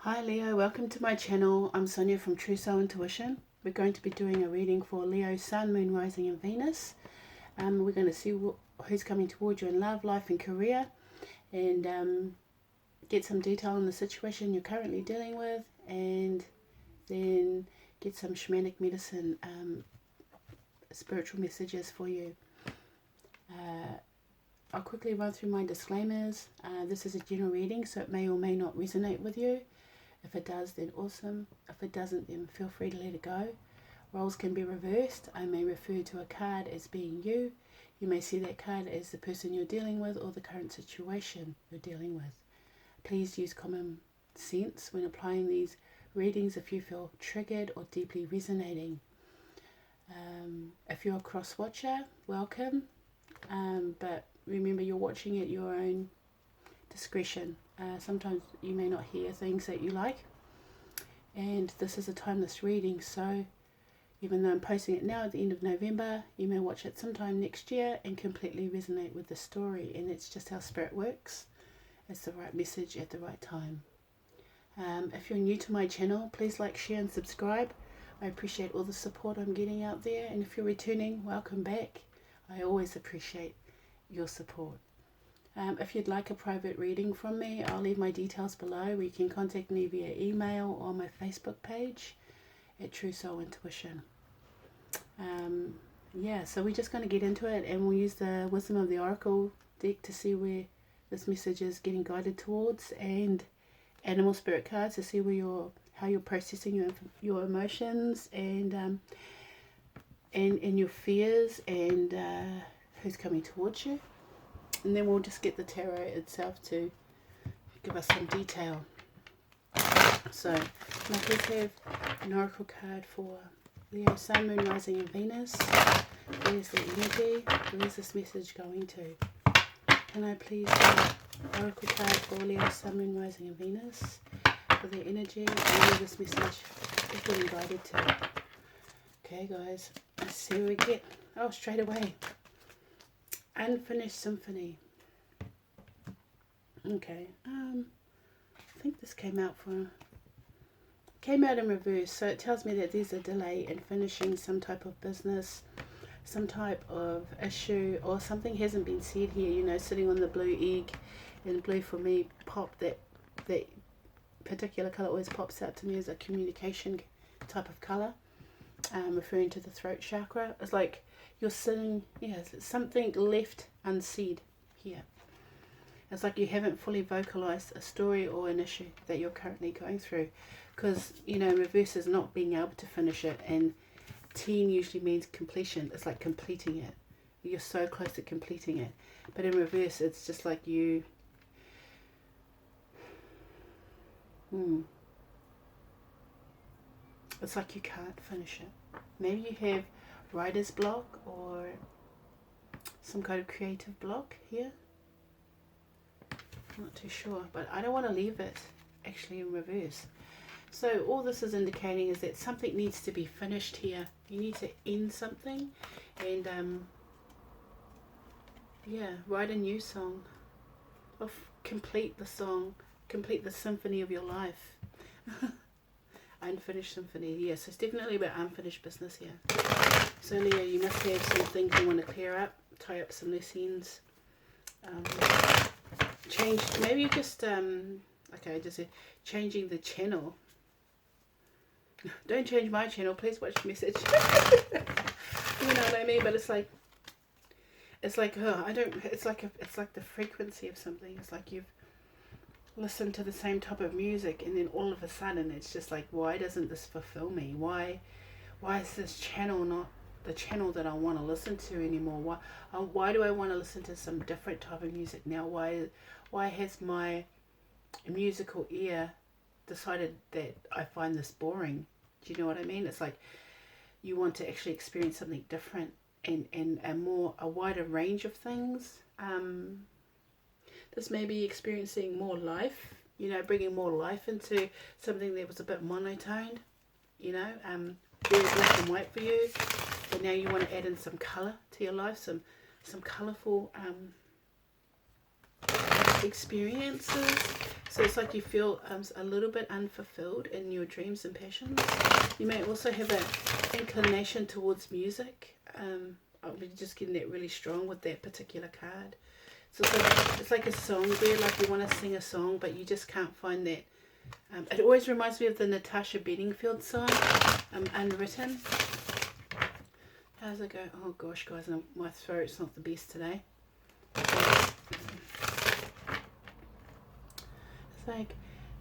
Hi Leo, welcome to my channel. I'm Sonia from True Soul Intuition. We're going to be doing a reading for Leo, Sun, Moon, Rising and Venus. We're going to see who's coming towards you in love, life and career, and get some detail on the situation you're currently dealing with, and then get some shamanic medicine, spiritual messages for you. I'll quickly run through my disclaimers. This is a general reading, so it may or may not resonate with you. If it does, then awesome. If it doesn't, then feel free to let it go. Roles can be reversed. I may refer to a card as being you. You may see that card as the person you're dealing with or the current situation you're dealing with. Please use common sense when applying these readings if you feel triggered or deeply resonating. If you're a cross watcher, welcome. But remember, you're watching at your own discretion. Sometimes you may not hear things that you like, and this is a timeless reading, so even though I'm posting it now at the end of November, you may watch it sometime next year and completely resonate with the story, and it's just how spirit works. It's the right message at the right time. If you're new to my channel, please like, share and subscribe. I appreciate all the support I'm getting out there, and if you're returning, welcome back. I always appreciate your support. If you'd like a private reading from me, I'll leave my details below, where you can contact me via email or my Facebook page at True Soul Intuition. So we're just going to get into it, and we'll use the Wisdom of the Oracle deck to see where this message is getting guided towards, and Animal Spirit cards to see where how you're processing your emotions and your fears, and who's coming towards you. And then we'll just get the tarot itself to give us some detail. So, now let's have an oracle card for Leo, Sun, Moon, Rising and Venus. There's the energy. Where's this message going to? Can I please have an oracle card for Leo, Sun, Moon, Rising and Venus for their energy and where this message is getting guided to? Okay guys, let's see what we get. Oh, straight away. Unfinished Symphony. Okay, I think this came out in reverse, so it tells me that there's a delay in finishing some type of business, some type of issue, or something hasn't been said here. You know, sitting on the blue egg, and blue for me that particular color always pops out to me as a communication type of color, referring to the throat chakra. It's like you're sitting, something left unsaid here. It's like you haven't fully vocalized a story or an issue that you're currently going through, because reverse is not being able to finish it, and 10 usually means completion. It's like completing it. You're so close to completing it, but in reverse it's just like you it's like you can't finish it. Maybe you have writer's block or some kind of creative block here. I'm not too sure, but I don't want to leave it actually in reverse. So all this is indicating is that something needs to be finished here. You need to end something, and write a new song, or complete the song, complete the symphony of your life. Unfinished symphony. Yes, it's definitely about unfinished business here. So Leo, you must have some things you want to clear up, tie up some loose ends, change, maybe just changing the channel. Don't change my channel, please watch the message. You know what I mean? But it's like it's like the frequency of something. It's like you've listened to the same type of music, and then all of a sudden it's just like, why doesn't this fulfill me? Why is this channel not the channel that I want to listen to anymore? Why do I want to listen to some different type of music now? Why has my musical ear decided that I find this boring? Do you know what I mean? It's like you want to actually experience something different, and a wider range of things. This may be experiencing more life, bringing more life into something that was a bit monotone, very black and white for you. But now you want to add in some colour to your life, some colourful experiences, So it's like you feel a little bit unfulfilled in your dreams and passions. You may also have an inclination towards music. I'm just getting that really strong with that particular card. So it's like a song there, like you want to sing a song, but you just can't find that. It always reminds me of the Natasha Bedingfield song, Unwritten. How's it go? Oh gosh, guys, my throat's not the best today. It's like,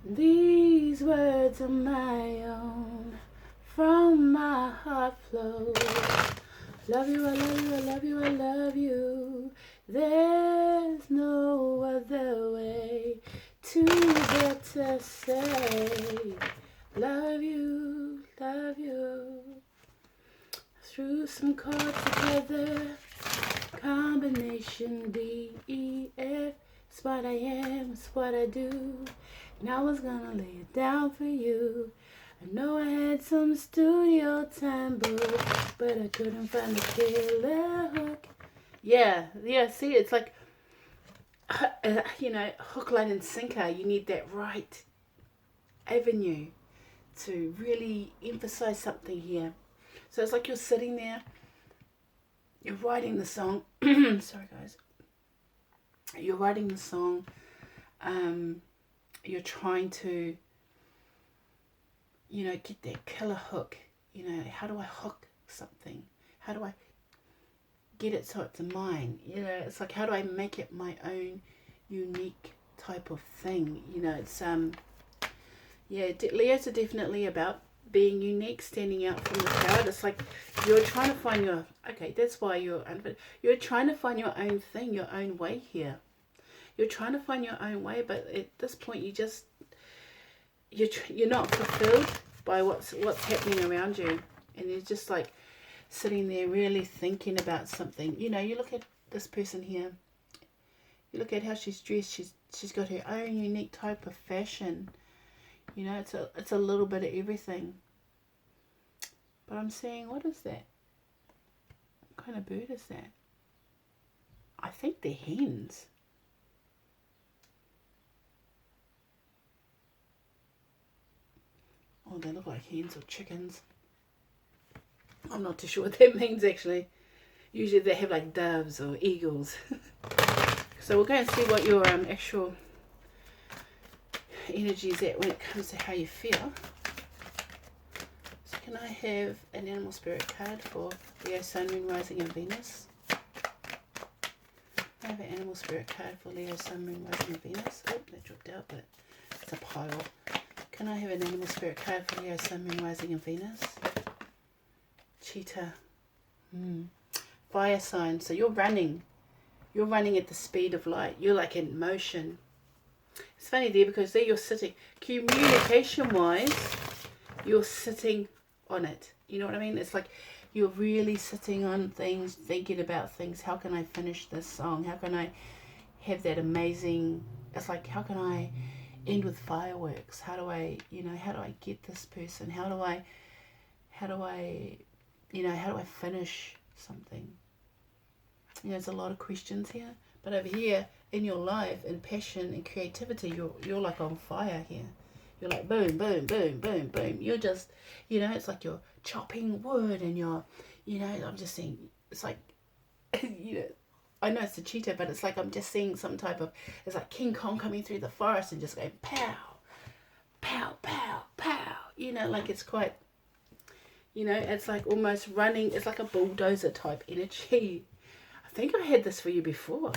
these words are my own, from my heart flow. Love you, I love you, I love you, I love you. There's no other way to get to say, love you, love you. Threw some chords together, combination D, E, F. It's what I am, it's what I do. And I was gonna lay it down for you. I know I had some studio time booked, but I couldn't find the killer hook. Yeah, see, it's like, hook, line, and sinker. You need that right avenue to really emphasize something here. So it's like you're sitting there, you're writing the song. Sorry, guys. You're writing the song. You're trying to, get that killer hook. How do I hook something? How do I get it so it's mine? It's like, how do I make it my own unique type of thing? It's Leos are definitely about being unique, standing out from the crowd. It's like you're trying to find your, that's why you're trying to find your own thing, your own way here. You're trying to find your own way, but at this point you're not fulfilled by what's happening around you, and you're just like sitting there really thinking about something. You look at this person here, you look at how she's dressed. She's got her own unique type of fashion. It's a little bit of everything. But I'm saying, what is that? What kind of bird is that? I think they're hens. Oh, they look like hens or chickens. I'm not too sure what that means, actually. Usually they have like doves or eagles. So we'll go and see what your actual energy is at when it comes to how you feel. So can I have an animal spirit card for Leo, Sun, Moon, Rising and Venus? I have an animal spirit card for Leo, Sun, Moon, Rising and Venus. Oh, that dropped out, but it's a pile. Can I have an animal spirit card for Leo, Sun, Moon, Rising and Venus? Cheetah. Fire sign. So you're running. You're running at the speed of light. You're like in motion. It's funny there because there you're sitting. Communication-wise, you're sitting on it. You know what I mean? It's like you're really sitting on things, thinking about things. How can I finish this song? How can I have that amazing... It's like, how can I end with fireworks? How do I get this person? How do I finish something? There's a lot of questions here. But over here, in your life, in passion and creativity, you're like on fire here. You're like boom, boom, boom, boom, boom. You're just, it's like you're chopping wood and you're, I'm just saying, it's like, I know it's a cheetah, but it's like I'm just seeing some type of, it's like King Kong coming through the forest and just going pow, pow, pow, pow. Like it's quite, it's like almost running. It's like a bulldozer type energy. I think I had this for you before.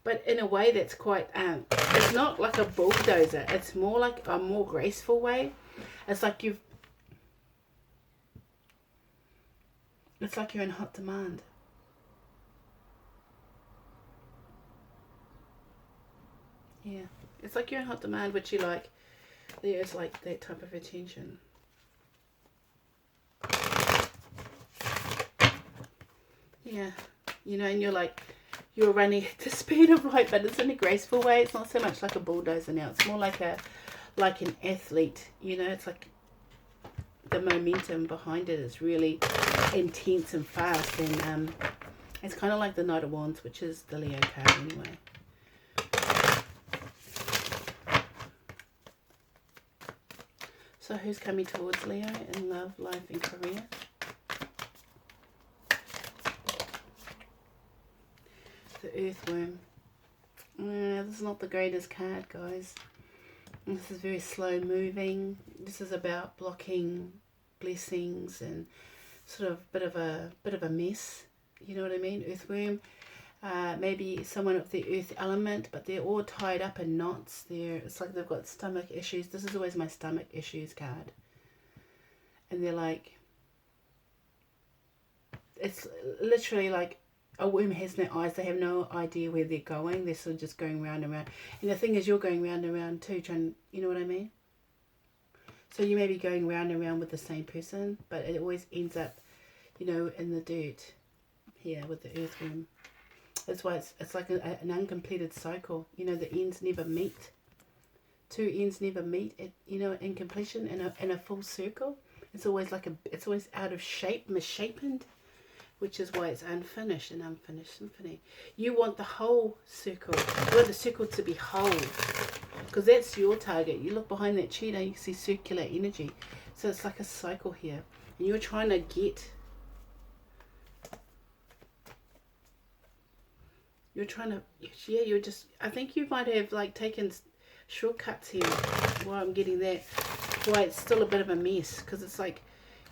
But in a way that's quite, it's not like a bulldozer. It's more like a more graceful way. It's like you're in hot demand. Yeah. It's like you're in hot demand, which you like. There's like that type of attention. Yeah. And you're running at the speed of light, but it's in a graceful way. It's not so much like a bulldozer now. It's more like an athlete. It's like the momentum behind it is really intense and fast, and it's kind of like the Knight of Wands, which is the Leo card anyway. So who's coming towards Leo in love, life and career? The Earthworm. This is not the greatest card, guys. This is very slow moving. This is about blocking blessings and sort of bit of a mess. You know what I mean? Earthworm. Maybe someone of the earth element, but they're all tied up in knots. It's like they've got stomach issues. This is always my stomach issues card. And they're like, it's literally like a worm has no eyes. They have no idea where they're going. They're sort of just going round and round. And the thing is, you're going round and round too, trying, you know what I mean? So you may be going round and round with the same person, but it always ends up, you know, in the dirt here with the earthworm. That's why it's like an uncompleted cycle. You know, the ends never meet. Two ends never meet. You know, in completion, in a full circle. It's always like it's always out of shape, misshapen, which is why it's unfinished and unfinished symphony. You want the whole circle. You want the circle to be whole, because that's your target. You look behind that cheetah, you see circular energy. So it's like a cycle here, and you're trying to get. You're trying to, yeah, you're just, I think you might have like taken shortcuts here. Why I'm getting that, why it's still a bit of a mess, because it's like,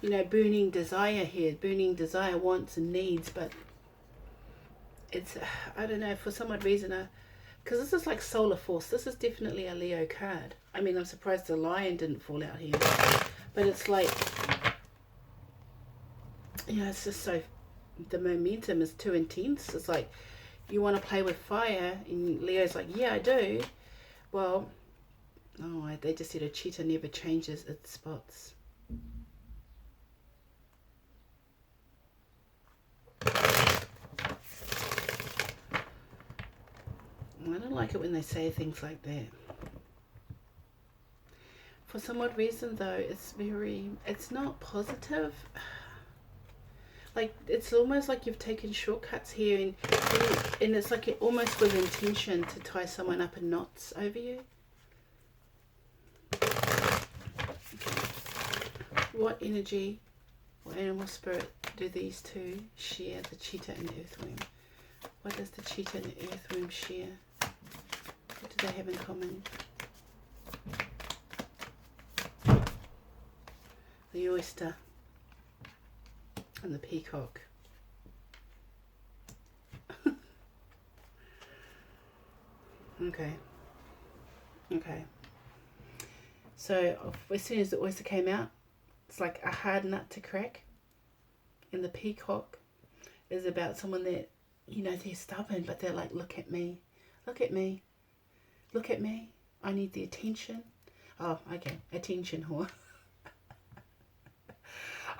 you know, burning desire here, burning desire, wants and needs, but it's, I don't know, for some odd reason, because this is like solar force. This is definitely a Leo card. I mean, I'm surprised the lion didn't fall out here, but it's like, yeah, it's just so, the momentum is too intense. It's like, you want to play with fire, and Leo's like, yeah, I do. Well, oh, they just said a cheetah never changes its spots. I don't like it when they say things like that. For some odd reason, though, it's not positive. Like, it's almost like you've taken shortcuts here, and it's like almost with intention to tie someone up in knots over you. Okay. What energy or animal spirit do these two share, the cheetah and the earthworm? What does the cheetah and the earthworm share? What do they have in common? The oyster and the peacock. Okay. So as soon as the oyster came out, it's like a hard nut to crack. And the peacock is about someone that, you know, they're stubborn, but they're like, look at me, look at me, look at me. I need the attention. Oh, okay, attention whore.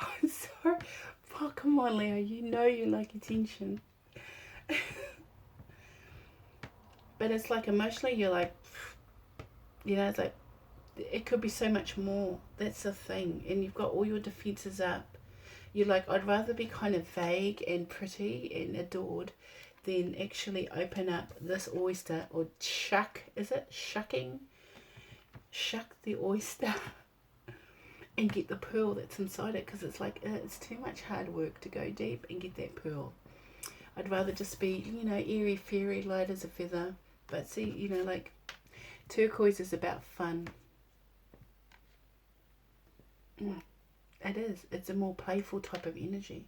I'm sorry. Oh, come on, Leo. You know you like attention. But it's like emotionally, you're like, you know, it's like, it could be so much more. That's the thing. And you've got all your defenses up. You're like, I'd rather be kind of vague and pretty and adored than actually open up this oyster, or shuck, is it? Shucking? Shuck the oyster and get the pearl that's inside it, because it's like, it's too much hard work to go deep and get that pearl. I'd rather just be, you know, airy fairy, light as a feather. But see, you know, like, turquoise is about fun. It is. It's a more playful type of energy.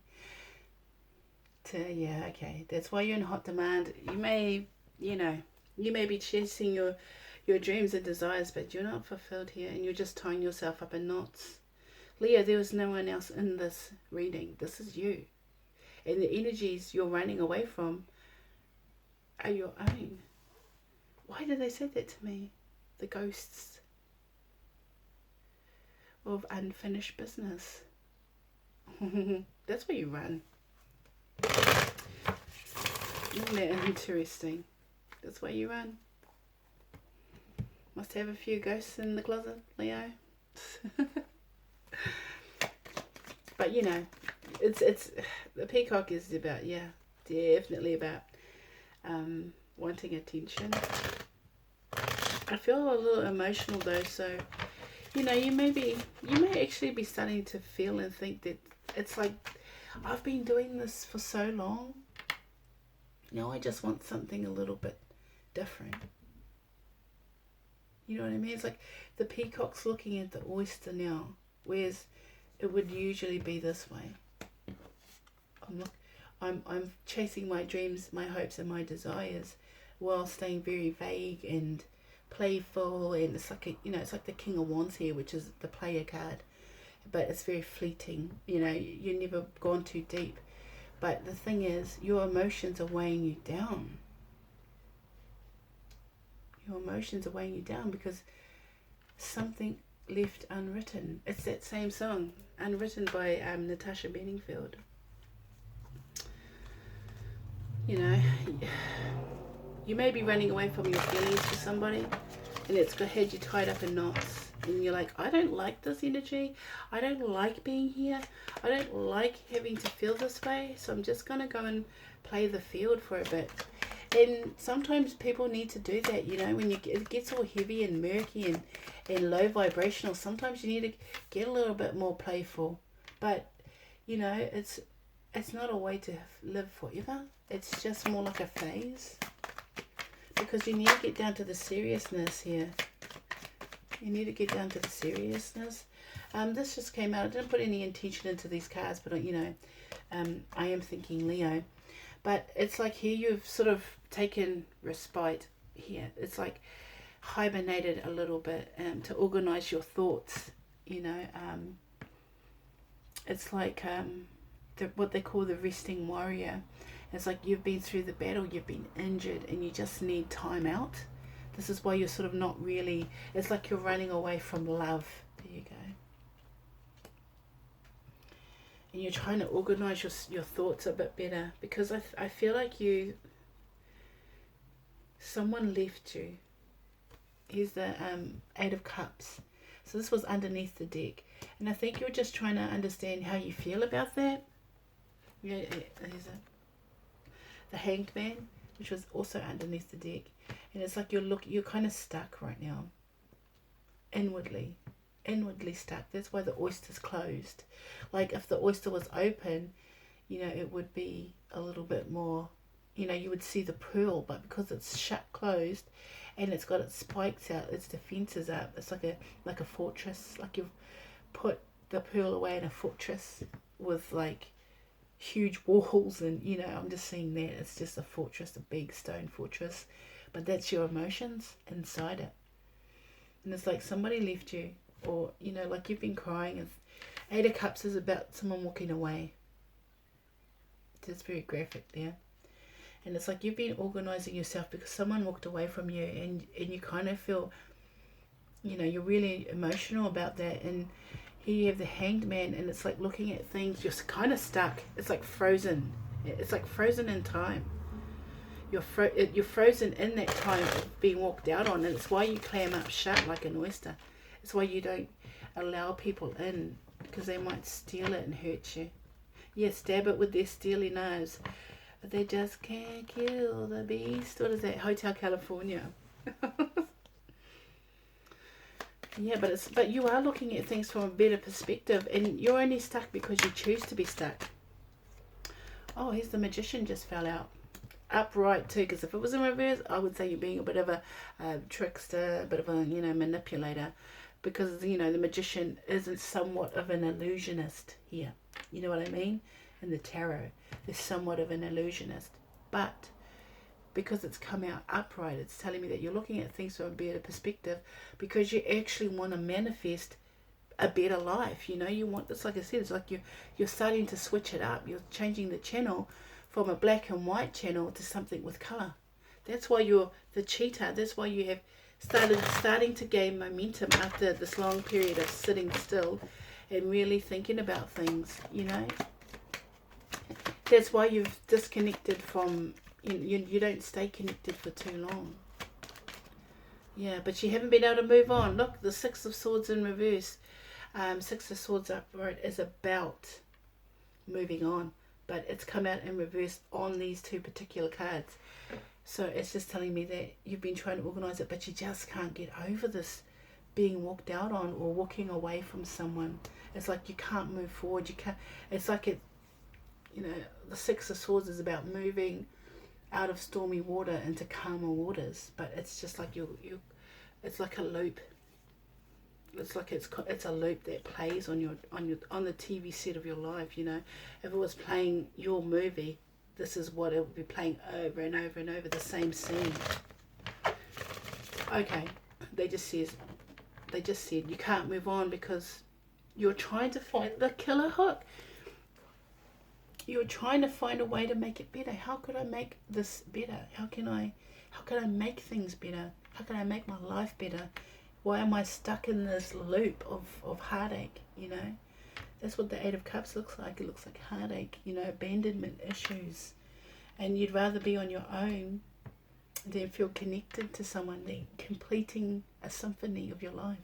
Yeah, okay. That's why you're in hot demand. You may, you know, you may be chasing your dreams and desires, but you're not fulfilled here, and you're just tying yourself up in knots. Leo, there was no one else in this reading. This is you. And the energies you're running away from are your own. Why did they say that to me? The ghosts of unfinished business. That's where you run. Isn't that interesting? That's why you run. Must have a few ghosts in the closet, Leo. But you know, it's the peacock is about, yeah, definitely about wanting attention. I feel a little emotional though, so you know, you may actually be starting to feel and think that it's like, I've been doing this for so long. Now I just want something a little bit different. You know what I mean? It's like the peacock's looking at the oyster now, whereas it would usually be this way. I'm chasing my dreams, my hopes, and my desires, while staying very vague and playful. And it's like it's like the King of Wands here, which is the player card, but it's very fleeting. You know, you've never gone too deep. But the thing is, your emotions are weighing you down. Your emotions are weighing you down because something left unwritten. It's that same song, Unwritten by Natasha Bedingfield. You know, you may be running away from your feelings for somebody, and it's had you tied up in knots. And you're like, I don't like this energy. I don't like being here. I don't like having to feel this way. So I'm just going to go and play the field for a bit. And sometimes people need to do that, you know, when it gets all heavy and murky and low vibrational. Sometimes you need to get a little bit more playful. But, you know, it's not a way to live forever. It's just more like a phase. Because you need to get down to the seriousness here. You need to get down to the seriousness. This just came out. I didn't put any intention into these cards, but, you know, I am thinking Leo. But it's like here you've sort of taken respite here. It's like hibernated a little bit to organize your thoughts, you know. It's like what they call the resting warrior. It's like you've been through the battle, you've been injured, and you just need time out. This is why you're sort of not really, it's like you're running away from love. There you go. And you're trying to organize your thoughts a bit better, because I feel like someone left you. Here's the Eight of Cups. So this was underneath the deck. And I think you're just trying to understand how you feel about that. Yeah, here's the Hanged Man, which was also underneath the deck. And it's like you're kind of stuck right now. Inwardly stuck. That's why the oyster's closed. Like if the oyster was open, you know, it would be a little bit more, you know, you would see the pearl, but because it's shut closed and it's got its spikes out, its defenses up, it's like a fortress. Like you've put the pearl away in a fortress with like huge walls, and you know, I'm just seeing that it's just a fortress, a big stone fortress, but that's your emotions inside it. And it's like somebody left you, or you know, like you've been crying. And Eight of Cups is about someone walking away. It's very graphic there. And it's like you've been organizing yourself because someone walked away from you, and you kind of feel, you know, you're really emotional about that. And here you have the Hanged Man, and it's like looking at things, you're kind of stuck. It's like frozen. It's like frozen in time. You're frozen in that time of being walked out on, and it's why you clam up shut like an oyster. It's why you don't allow people in, because they might steal it and hurt you. Yeah, stab it with their steely knives, but they just can't kill the beast. What is that? Hotel California. Yeah, but you are looking at things from a better perspective, and you're only stuck because you choose to be stuck. Oh, here's the Magician just fell out. Upright too, because if it was in reverse, I would say you're being a bit of a trickster, a bit of a, you know, manipulator, because, you know, the Magician isn't somewhat of an illusionist here. You know what I mean? In the tarot, there's somewhat of an illusionist, but because it's come out upright, it's telling me that you're looking at things from a better perspective, because you actually want to manifest a better life. You know, you want, it's like I said, it's like you're starting to switch it up. You're changing the channel from a black and white channel to something with color. That's why you're the cheetah. That's why you have starting to gain momentum after this long period of sitting still and really thinking about things, you know. That's why you've disconnected from, you don't stay connected for too long. Yeah, but you haven't been able to move on. Look, the Six of Swords in reverse. Six of Swords upright is about moving on, but it's come out in reverse on these two particular cards. So it's just telling me that you've been trying to organize it, but you just can't get over this being walked out on or walking away from someone. It's like you can't move forward. You can't. It's like it. You know, the Six of Swords is about moving out of stormy water into calmer waters. But it's just like you. It's like a loop. It's like it's a loop that plays on the TV set of your life. You know, if it was playing your movie, this is what it would be playing over and over and over, the same scene. Okay, they just said you can't move on because you're trying to find the killer hook. You're trying to find a way to make it better. How could I make this better? How can I make things better? How can I make my life better? Why am I stuck in this loop of heartache, you know? That's what the Eight of Cups looks like. It looks like heartache, you know, abandonment issues. And you'd rather be on your own than feel connected to someone, than completing a symphony of your life.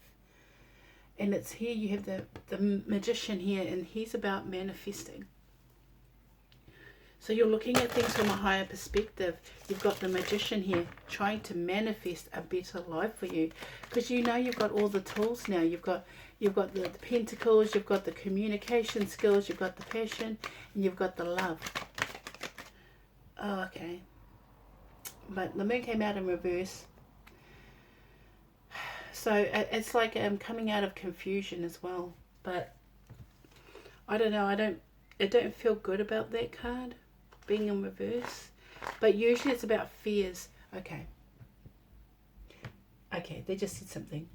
And it's here you have the Magician here, and he's about manifesting. So you're looking at things from a higher perspective. You've got the Magician here trying to manifest a better life for you, because you know you've got all the tools now. You've got the Pentacles, you've got the communication skills, you've got the passion, and you've got the love. Oh, okay. But the Moon came out in reverse. So it's like coming out of confusion as well. But I don't know. I don't feel good about that card being in reverse. But usually it's about fears. Okay. Okay, they just said something.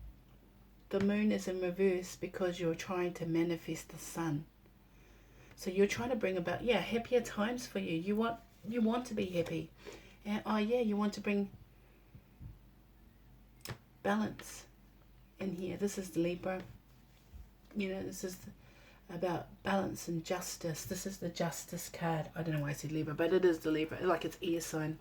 The Moon is in reverse because you're trying to manifest the Sun. So you're trying to bring about, yeah, happier times for you. You want to be happy. And oh yeah, you want to bring balance in here. This is the Libra. You know, this is about balance and justice. This is the Justice card. I don't know why I said Libra, but it is the Libra. Like it's air sign.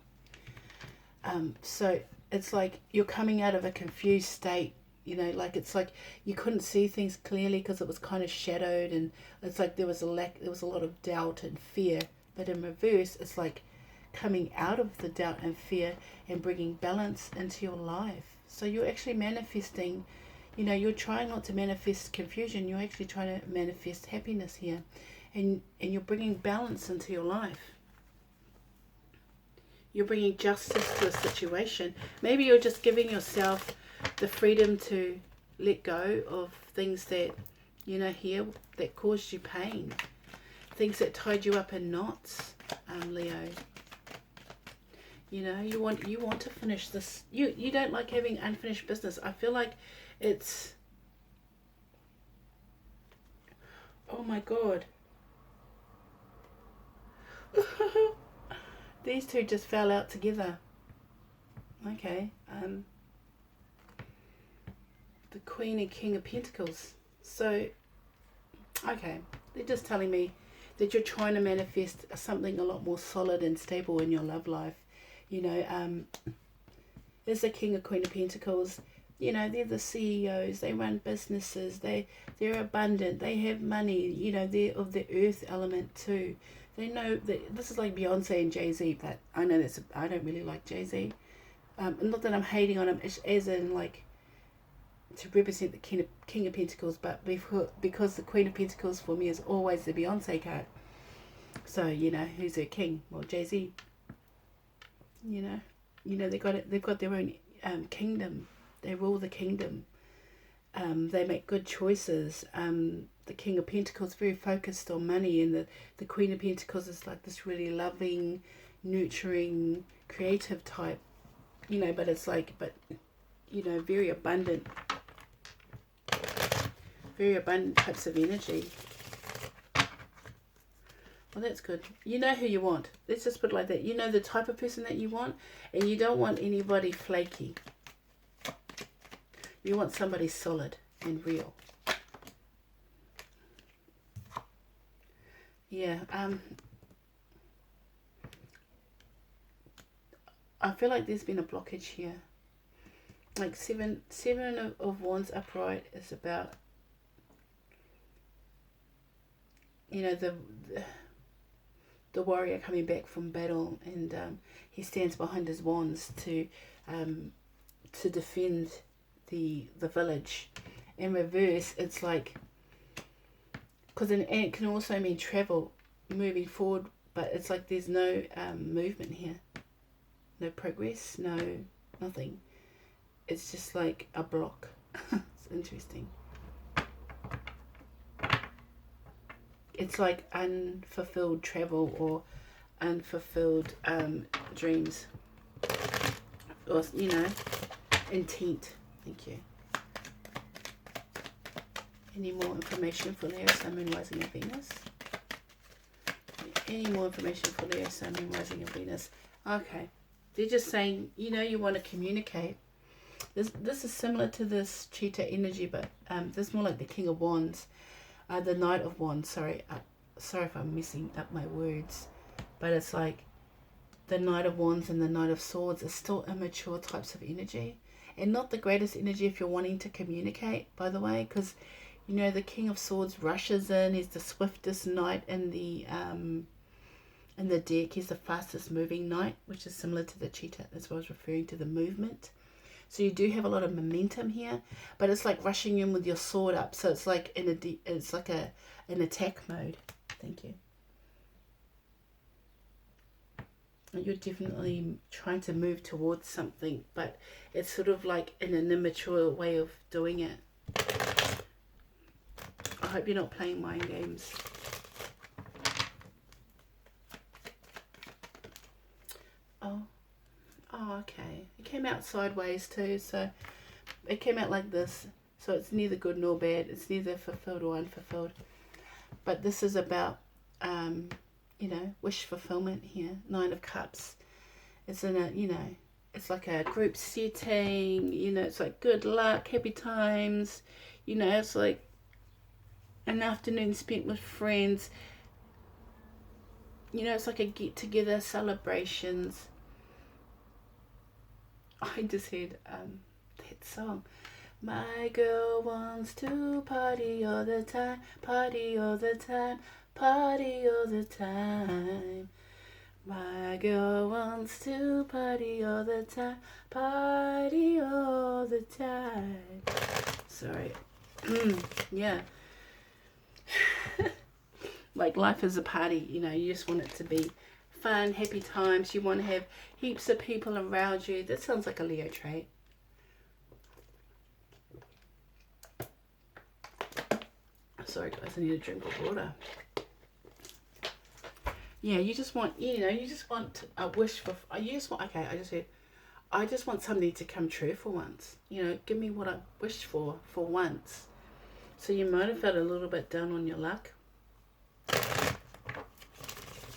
So it's like you're coming out of a confused state. You know, like it's like you couldn't see things clearly because it was kind of shadowed, and it's like there was a lot of doubt and fear. But in reverse, it's like coming out of the doubt and fear and bringing balance into your life. So you're actually manifesting, you know, you're trying not to manifest confusion. You're actually trying to manifest happiness here, and you're bringing balance into your life. You're bringing justice to a situation. Maybe you're just giving yourself the freedom to let go of things that, you know, here that caused you pain, things that tied you up in knots, Leo. You know, you want to finish this. You don't like having unfinished business. I feel like it's, oh my God. These two just fell out together. Okay. The Queen and King of Pentacles. So, okay, they're just telling me that you're trying to manifest something a lot more solid and stable in your love life. You know, there's the King or Queen of Pentacles. You know, they're the CEOs. They run businesses. They're abundant. They have money. You know, they're of the earth element too. They know that this is like Beyonce and Jay-Z, but I know I don't really like Jay-Z. Not that I'm hating on him, as in like to represent the King of Pentacles, but because the Queen of Pentacles for me is always the Beyonce card. So, you know, who's her king? Well, Jay-Z. You know, they've got their own kingdom. They rule the kingdom. They make good choices. The King of Pentacles is very focused on money, and the Queen of Pentacles is like this really loving, nurturing, creative type. You know, but it's like, you know, very abundant types of energy. Well, that's good. You know who you want. Let's just put it like that. You know the type of person that you want, and you don't want anybody flaky. You want somebody solid and real. Yeah. I feel like there's been a blockage here. Like seven of Wands upright is about, you know, the warrior coming back from battle, and he stands behind his wands to defend the village. In reverse, it's like, because it can also mean travel, moving forward, but it's like there's no movement here, no progress, nothing. It's just like a block. It's interesting. It's like unfulfilled travel or unfulfilled dreams, or intent. Thank you. Any more information for Leo, Sun, Moon, Rising, and Venus? Any more information for Leo, Sun, Moon, Rising, and Venus? Okay, they're just saying, you want to communicate. This is similar to this cheetah energy, but this is more like the King of Wands. The Knight of Wands, sorry if I'm messing up my words, but it's like the Knight of Wands and the Knight of Swords are still immature types of energy, and not the greatest energy if you're wanting to communicate, by the way, because the King of Swords rushes in. He's the swiftest knight in the deck. He's the fastest moving knight, which is similar to the cheetah. That's what I was referring to, the movement. So you do have a lot of momentum here, but it's like rushing in with your sword up. So it's like an attack mode. Thank you. And you're definitely trying to move towards something, but it's sort of like in an immature way of doing it. I hope you're not playing mind games. Oh, okay. It came out sideways too, so it came out like this. So it's neither good nor bad. It's neither fulfilled or unfulfilled. But this is about, wish fulfillment here. 9 of Cups. It's in a, it's like a group setting. It's like good luck, happy times. It's like an afternoon spent with friends. It's like a get-together, celebrations. I just heard that song. My girl wants to party all the time, party all the time, party all the time. My girl wants to party all the time, party all the time. Sorry. Yeah. Like life is a party, you just want it to be fun, happy times. You want to have heaps of people around you. That sounds like a Leo trait. Sorry guys, I need a drink of water. Yeah, you just want, you just want a wish for, okay, I just want something to come true for once. Give me what I wished for once. So you might have felt a little bit down on your luck.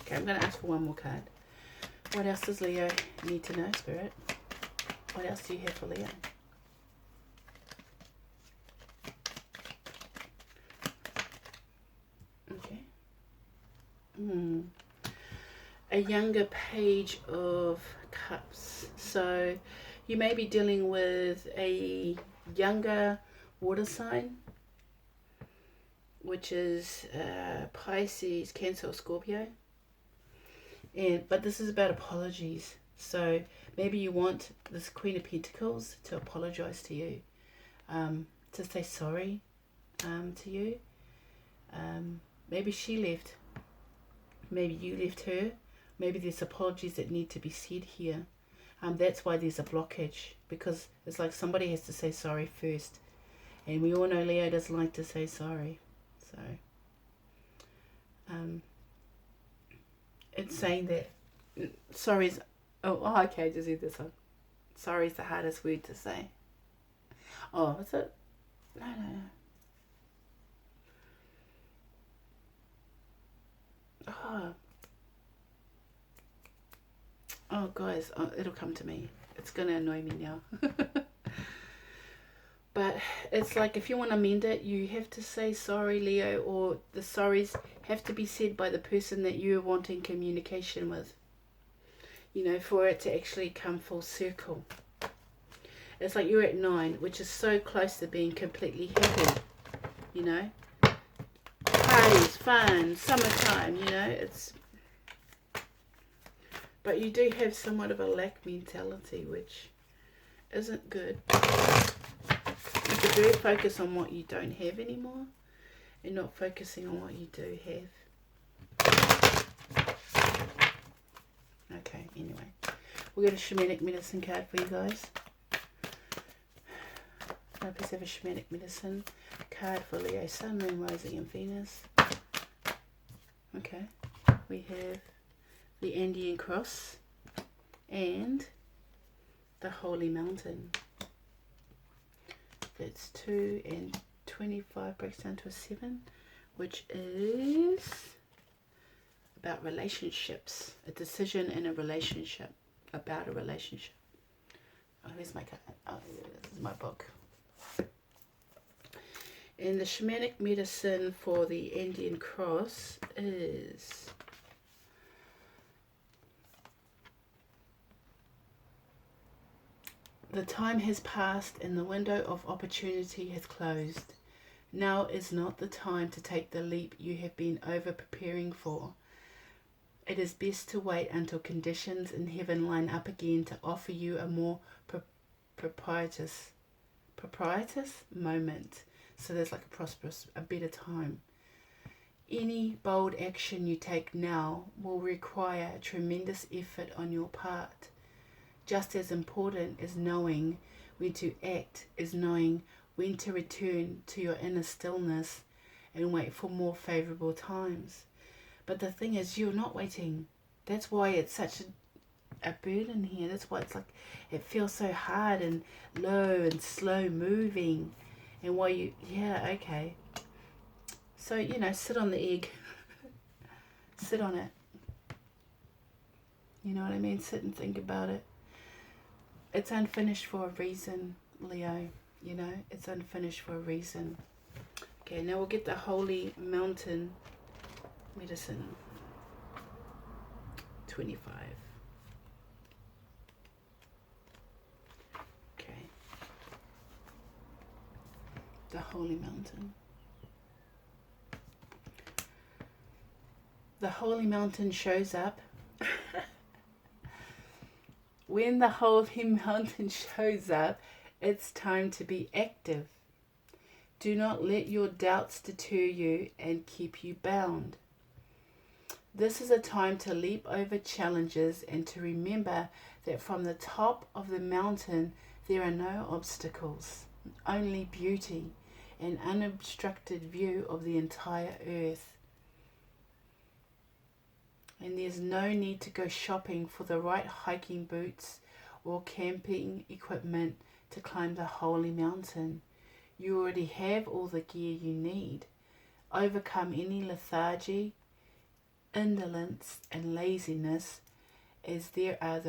Okay, I'm going to ask for one more card. What else does Leo need to know, Spirit? What else do you have for Leo? Okay. A younger Page of Cups. So you may be dealing with a younger water sign, which is Pisces, Cancer, or Scorpio. But this is about apologies. So maybe you want this Queen of Pentacles to apologize to you, to say sorry to you. Maybe she left. Maybe you left her. Maybe there's apologies that need to be said here. That's why there's a blockage, because it's like somebody has to say sorry first. And we all know Leo doesn't like to say sorry. So it's saying that sorry is, okay, I just read this one. Sorry is the hardest word to say. Oh, is it? No. Oh guys, it'll come to me. It's going to annoy me now. But it's like if you want to mend it, you have to say sorry, Leo, or the sorries have to be said by the person that you're wanting communication with, for it to actually come full circle. It's like you're at 9, which is so close to being completely happy, Parties, fun, summertime, but you do have somewhat of a lack mentality, which isn't good. very focused on what you don't have anymore and not focusing on what you do have. Okay, anyway. We'll get a shamanic medicine card for you guys. Let's have a shamanic medicine card for Leo, Sun, Moon, Rising and Venus. Okay, we have the Andean Cross and the Holy Mountain. That's 2 and 25 breaks down to a 7, which is about relationships, a decision in a relationship, about a relationship. Oh, here's my card. Oh, this is my book. And the shamanic medicine for the Andean Cross is the time has passed and the window of opportunity has closed. Now is not the time to take the leap you have been over preparing for. It is best to wait until conditions in heaven line up again to offer you a more propitious moment. So there's like a prosperous, a better time. Any bold action you take now will require tremendous effort on your part. Just as important as knowing when to act is knowing when to return to your inner stillness and wait for more favorable times. But the thing is, you're not waiting. That's why it's such a burden here. That's why it's like, it feels so hard and low and slow moving. And why you, yeah, okay. So, you know, sit on the egg. Sit on it. You know what I mean? Sit and think about it. It's unfinished for a reason, Leo. You know, it's unfinished for a reason. Okay, now we'll get the Holy Mountain medicine. 25. Okay. The Holy Mountain. The Holy Mountain shows up. When the Holy Mountain shows up, it's time to be active. Do not let your doubts deter you and keep you bound. This is a time to leap over challenges and to remember that from the top of the mountain there are no obstacles, only beauty, an unobstructed view of the entire earth. And there's no need to go shopping for the right hiking boots or camping equipment to climb the Holy Mountain. You already have all the gear you need. Overcome any lethargy, indolence and laziness as these are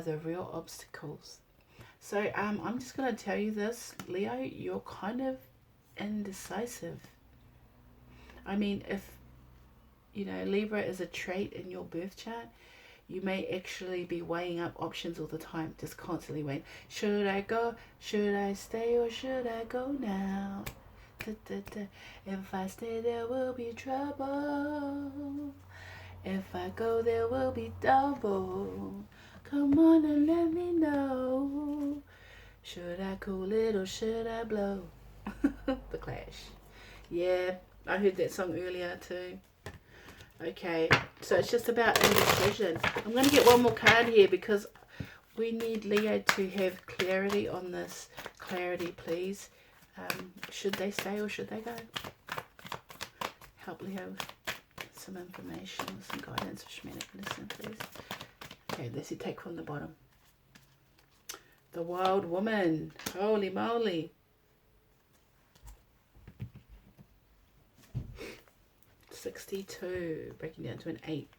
the real obstacles. So I'm just going to tell you this, Leo, you're kind of indecisive. I mean, if you know Libra is a trait in your birth chart, you may actually be weighing up options all the time, just constantly weighing, should I go, should I stay, or should I go now? If I stay there will be trouble, if I go there will be double. Come on and let me know, should I cool it or should I blow? The Clash. Yeah, I heard that song earlier too. Okay, so it's just about indecision. I'm going to get one more card here because we need Leo to have clarity on this. Clarity, please. Should they stay or should they go? Help Leo with some information, some guidance for shamanic medicine, please. Okay, let's take from the bottom. The Wild Woman. Holy moly. 62, breaking down to an 8.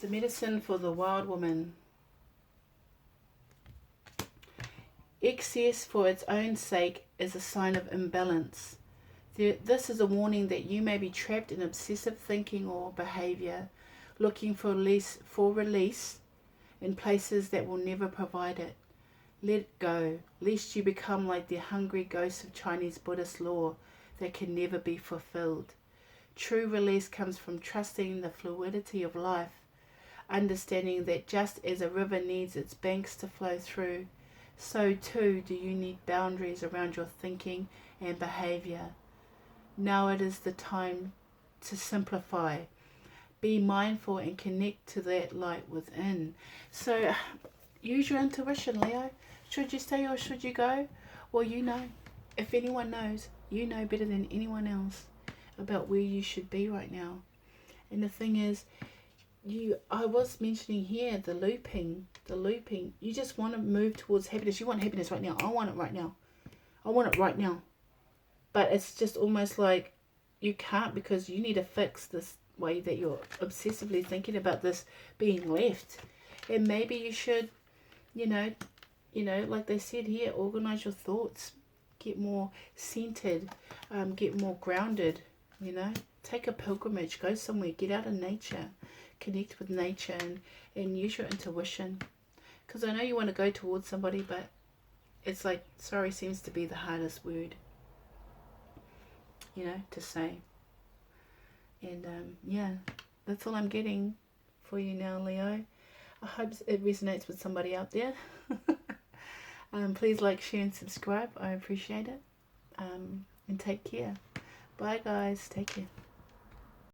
The medicine for the Wild Woman. Excess for its own sake is a sign of imbalance. This is a warning that you may be trapped in obsessive thinking or behavior, looking for release in places that will never provide it. Let it go, lest you become like the hungry ghosts of Chinese Buddhist law that can never be fulfilled. True release comes from trusting the fluidity of life, understanding that just as a river needs its banks to flow through, so too do you need boundaries around your thinking and behavior. Now it is the time to simplify. Be mindful and connect to that light within. So use your intuition, Leo. Should you stay or should you go? Well, you know. If anyone knows, you know better than anyone else about where you should be right now. And the thing is, I was mentioning here the looping. You just want to move towards happiness. You want happiness right now. I want it right now. I want it right now. But it's just almost like you can't, because you need to fix this way that you're obsessively thinking about this being left. And maybe you should, you know, like they said here, organize your thoughts, get more centered, get more grounded, take a pilgrimage, go somewhere, get out of nature, connect with nature, and use your intuition. Because I know you want to go towards somebody, but it's like sorry seems to be the hardest word, to say. And yeah, that's all I'm getting for you now, Leo. I hope it resonates with somebody out there. Please like, share and subscribe. I appreciate it. And take care. Bye guys. Take care.